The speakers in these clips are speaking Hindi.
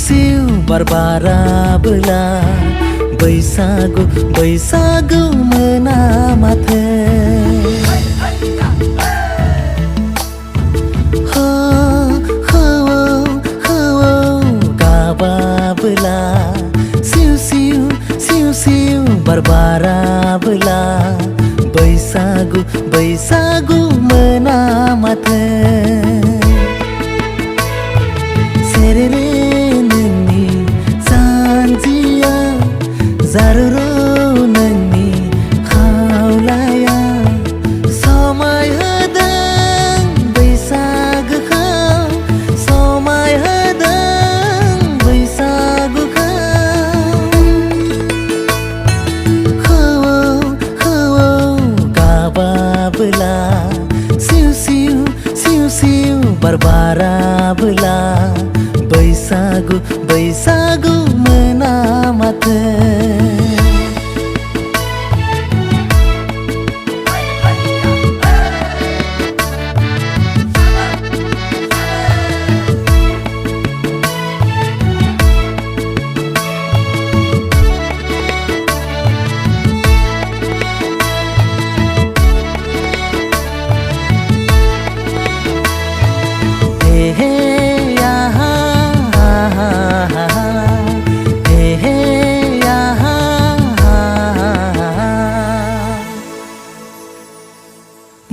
सिउ बार बाराबोला बैसागु बैसागु मोना माथो हो हो हो गाबाबोला सिउ सिउ सिउ सिउ बार बाराबोला बैसागु बैसागु मोना माथो सेरेरे नोंनि जानजिया जारुरु नोंनि खावलाया समाय होदों बैसागुखौ समाय होदों बैसागुखौ खौवौ गाबाबोला सिउ सिउ सिउ सिउ बार बाराबोला बैसागु बैसागु मोना माथो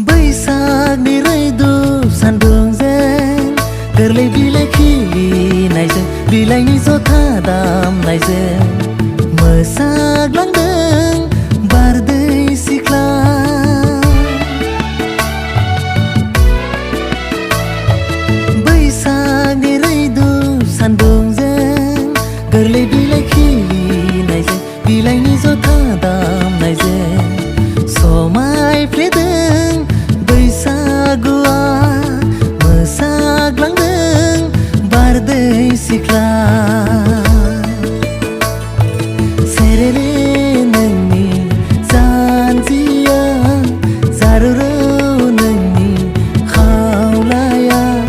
बैसागनि रैदुब सान्दुंजों गोरलै बिलाइ खिलिनायजों बिलाइनि जथा दामनायजों मोसाग्लांदों बारदै सिख्ला बैसागनि रैदुब सान्दुंजों गोरलै बिलाइ खिलिनायजों बिलाइनि जथा दामनायजों समायफ्लेदों बैसागुआ मोसाग्लांदों बारदै सिख्ला